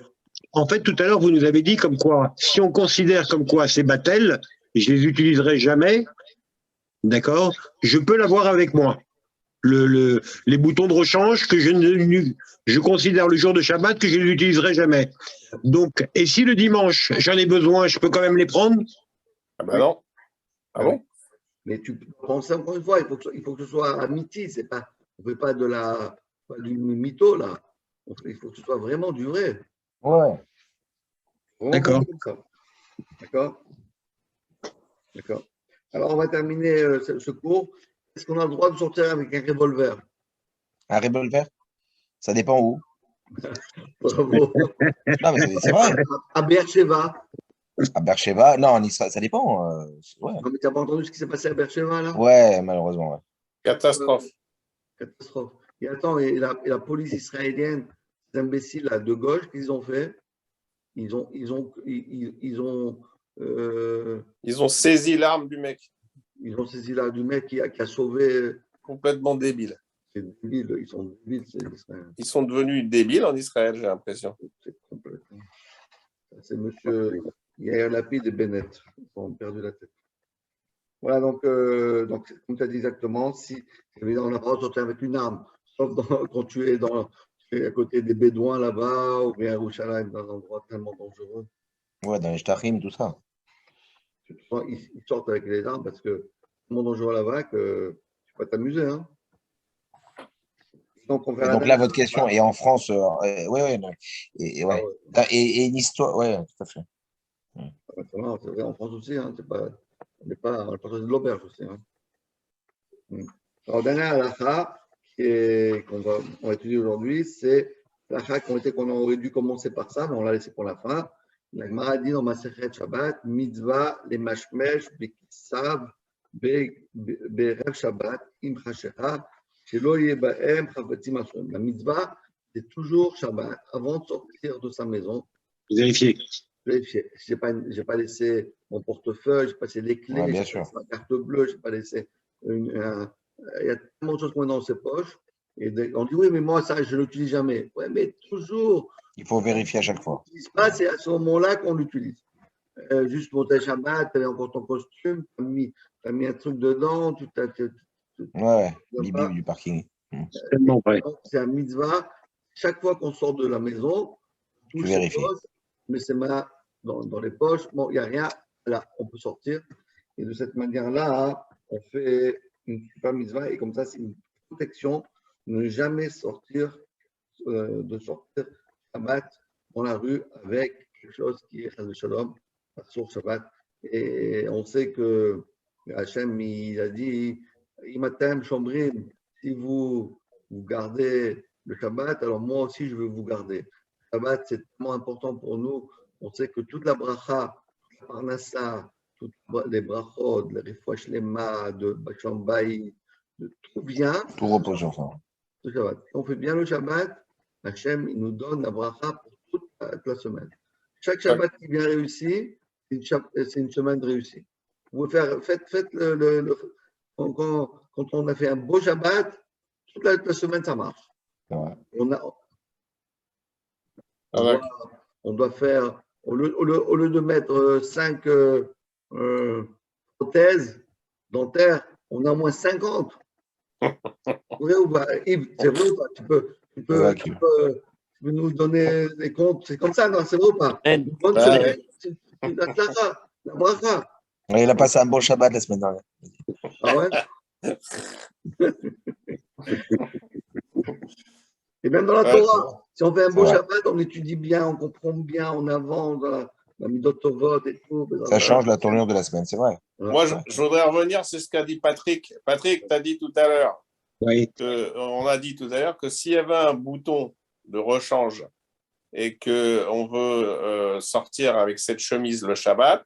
En fait, tout à l'heure, vous nous avez dit comme quoi, si on considère comme quoi ces battelles, je les utiliserai jamais, d'accord, je peux l'avoir avec moi. Les boutons de rechange que je considère le jour de Shabbat que je ne les utiliserai jamais. Donc, et si le dimanche, j'en ai besoin, je peux quand même les prendre? Ah ben non. Ah bon? Mais tu penses encore une fois, il faut que ce soit amitié, c'est pas, on ne fait pas du mytho là. Il faut que ce soit vraiment du vrai. Ouais. D'accord. D'accord. D'accord. Alors, on va terminer ce cours. Est-ce qu'on a le droit de sortir avec un revolver? Un revolver? Ça dépend où. Bravo. Non, mais c'est vrai. À Beersheba. À Beersheba, non, en Israël, ça dépend. Ouais. Non, mais tu n'as pas entendu ce qui s'est passé à Beersheba, là? Ouais, malheureusement. Ouais. Catastrophe. Catastrophe. Et attends, et la police israélienne, ces imbéciles là, de gauche, qu'ils ont fait? Ils ont, Ils ont saisi l'arme du mec. ils ont saisi là du mec qui a sauvé. Complètement débile. C'est débile, ils sont débiles, c'est Israël. Ils sont devenus débiles en Israël, j'ai l'impression. C'est complètement. C'est monsieur Yair Lapid et Bennett. Ils ont perdu la tête. Voilà, donc comme tu as dit exactement, si évidemment, on n'a pas le droit de sortir avec une arme, sauf quand tu es à côté des Bédouins là-bas, ou bien à Yerushalayim, dans un endroit tellement dangereux. Ouais, dans les Shtachim, tout ça. Ils sortent avec les armes parce que c'est tellement dangereux là-bas que tu peux t'amuser. Hein. Donc, Et donc là, votre question, et en France, ouais, non. Ouais. Ah ouais. Et une histoire, ouais, tout à fait. C'est vrai, en France aussi, hein, on n'est pas de l'auberge aussi. Hein. Alors, dernière halakha qu'on va étudier aujourd'hui, c'est l'halakha qu'on aurait dû commencer par ça, mais on l'a laissé pour la fin. La Gemara dit dans Masechet Shabbat, mitzvah les mashmesh bekisav berev Shabbat im chashecha shelo yeh bahem chavetzim asum. La mitzvah, c'est toujours Shabbat, avant de sortir de sa maison. Vérifier. Je n'ai pas laissé mon portefeuille, je n'ai pas laissé les clés, Ouais, je bien n'ai pas sûr. laissé ma carte bleue, je n'ai pas laissé il y a tellement de choses qu'on met dans ses poches. Et on dit oui, mais moi, ça, je ne l'utilise jamais. Oui, mais toujours. Il faut vérifier à chaque fois. Ce qui se passe, c'est à ce moment-là qu'on l'utilise. Juste pour ta Shabbat, tu avais encore ton costume, tu as mis un truc dedans, Ouais, l'ibib du parking. Tellement vrai. c'est un mitzvah. Chaque fois qu'on sort de la maison, Tu touche ses vérifies. poches, met ses mains dans les poches. Bon, il n'y a rien. Là, on peut sortir. Et de cette manière-là, on fait une super mitzvah. Et comme ça, c'est une protection de ne jamais sortir Shabbat dans la rue avec quelque chose qui est Chas Shalom, sur Shabbat. Et on sait que Hachem, il a dit Imatem Shomrim, si vous gardez le Shabbat, alors moi aussi je veux vous garder. Le Shabbat, c'est tellement important pour nous. On sait que toute la bracha, toute la parnassa, toutes les brachot, les refouach lema, de Bachambaï, de tout vient Tout repose sur ça. du Shabbat. Si on fait bien le Shabbat, Hachem, il nous donne la bracha pour toute la semaine. Chaque Shabbat qui vient réussi, c'est une semaine réussie. Vous pouvez faites quand on a fait un beau Shabbat, toute la semaine, ça marche. Ouais. On doit faire, au lieu de mettre 5 prothèses dentaires, on a au moins 50. Vrai ou pas, Yves, c'est vrai ou pas? Tu peux nous donner des comptes, c'est comme ça, non? C'est vrai ou pas? Une bonne semaine, c'est la tzlacha, la bracha. Ouais, il a passé un bon Shabbat la semaine dernière. Ah ouais? Et même dans la Torah, si on fait un beau Shabbat, on étudie bien, on comprend bien, on avance dans la Midot Tovot et tout. Ça change la tournure de la semaine, c'est vrai. Moi, je voudrais revenir sur ce qu'a dit Patrick. Patrick, tu as dit tout à l'heure, Oui. on a dit tout à l'heure que s'il y avait un bouton de rechange et qu'on veut sortir avec cette chemise le Shabbat,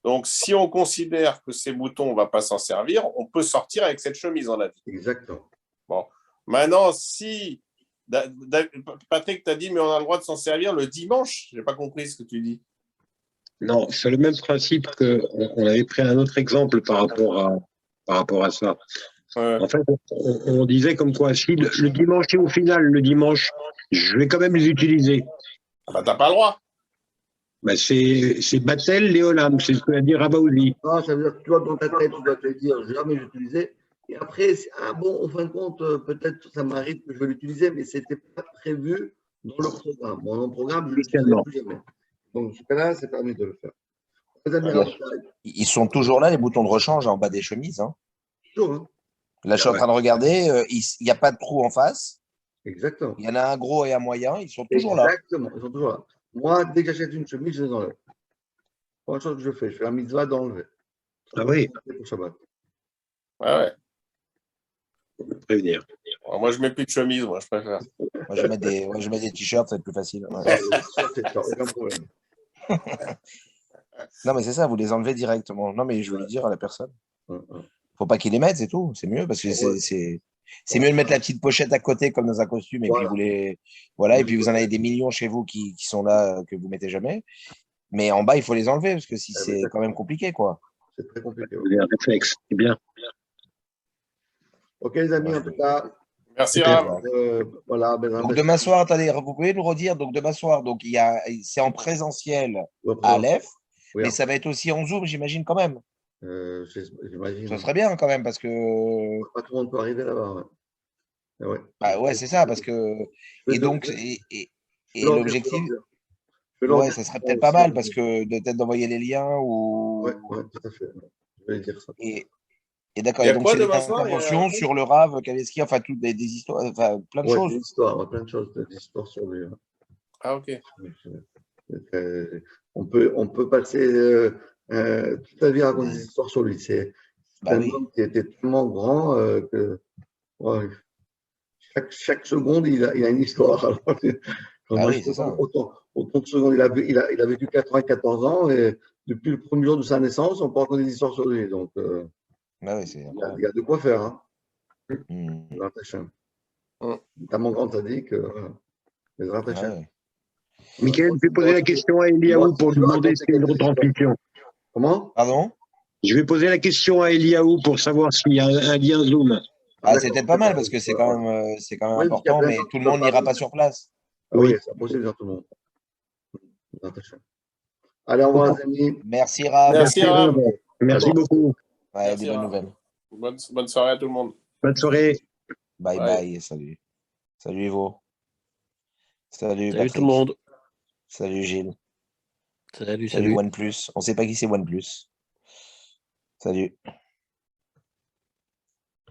donc si on considère que ces boutons, on ne va pas s'en servir, on peut sortir avec cette chemise, on a dit. Exactement. Bon. Maintenant, si Patrick t'a dit, mais on a le droit de s'en servir le dimanche, je n'ai pas compris ce que tu dis. Non, c'est le même principe qu'on avait pris un autre exemple par rapport à ça. En fait, on disait comme quoi, si le dimanche et au final, le dimanche, je vais quand même les utiliser. Ah bah, t'as pas le droit. Ben c'est Batel Léolam, c'est ce que a dit Rabaouli. Non, ça veut dire que toi, dans ta tête, tu dois te dire, jamais l'utiliser. Et après, bon, en fin de compte, peut-être ça m'arrive que je vais l'utiliser, mais ce n'était pas prévu dans le programme. Bon, dans le programme, je ne l'utiliserai plus jamais. Donc, ce cas-là, c'est permis de le faire. Ils sont toujours là, les boutons de rechange en bas des chemises. Hein. Toujours, hein. Là, je suis en train de regarder, il n'y a pas de trou en face. Exactement. Il y en a un gros et un moyen, ils sont toujours là. Exactement, ils sont toujours là. Moi, dès que j'achète une chemise, je les enlève. Première chose que je fais la mitzvah d'enlever. Ah oui. Pour Shabbat. Ouais. Prévenir. Moi, je mets plus de chemise, moi, je préfère. Moi, je mets des t-shirts, c'est plus facile. Ouais. C'est sûr, aucun problème. Non, mais c'est ça, vous les enlevez directement. Non, mais je veux le dire à la personne. Hum, hum. Faut pas qu'ils les mettent, c'est tout. C'est mieux parce que Ouais. c'est mieux de mettre la petite pochette à côté comme dans un costume et puis Voilà. vous les voilà et puis vous en avez des millions chez vous qui sont là que vous mettez jamais. Mais en bas, il faut les enlever parce que si Ah, c'est quand même compliqué quoi. C'est très compliqué. Vous Ouais. avez un réflexe, c'est bien. Ok, les amis, en tout cas, Merci, Super. Rav. voilà. Ben, Donc demain soir, attendez, vous pouvez nous redire donc demain soir donc c'est en présentiel à Aleph, oui, mais ça va être aussi en Zoom, j'imagine quand même. j'imagine. Ça serait bien quand même parce que Pas tout le monde peut arriver là-bas. Ouais. Ouais. bah ouais, c'est ça parce que Je et vais donc je vais et leur dire, l'objectif je vais leur ouais, dire ça serait qu'on peut-être pas aussi, mal parce que peut-être d'envoyer les liens ouais, tout à fait. Je vais dire ça. et Il d'accord. y Et a donc quoi c'est des demain soir? Il y a un interventions truc. sur le Rav, Kaveski, enfin toutes des histoires, enfin plein de Ouais, choses. des histoires, ouais, plein de choses, des histoires sur lui. Ah, ok. On peut passer toute la vie à raconter des histoires sur lui. C'est Bah un oui, homme qui était tellement grand que ouais, chaque seconde, il a une histoire. Alors, quand bah moi, oui, c'est ça. autant de secondes, il a vécu 94 ans et depuis le premier jour de sa naissance, on peut raconter des histoires sur lui. Donc, Bah oui, c'est il incroyable. y a de quoi faire. Hein. Hmm. Les Ratachim. Hum. Notamment grand a dit que les Ouais, Ratachim. ouais. Michael, je vais poser la question à Eliaou pour lui demander si c'est une retransmission. Comment? Pardon? Je vais poser la question à Eliaou pour savoir s'il y a un lien Zoom. Ah, c'est peut-être pas mal parce que c'est quand même Oui, parce qu'il y a important, plein de mais gens tout qui le peuvent monde pas n'ira venir. pas sur place. Ah oui, Oui. c'est possible dans tout le monde. Les Ratachim. Allez, au revoir, les amis. Merci Rav. Merci, Rav. Rav. Merci beaucoup. Ouais, des Merci, bonnes Rav. nouvelles. Bonne soirée à tout le monde. Bonne soirée. Bye Bye. bye, salut. Salut Ivo. Salut Salut tout le Patrick. monde. Salut Gilles. Salut, Salut salut. OnePlus. On sait pas qui c'est OnePlus. Salut.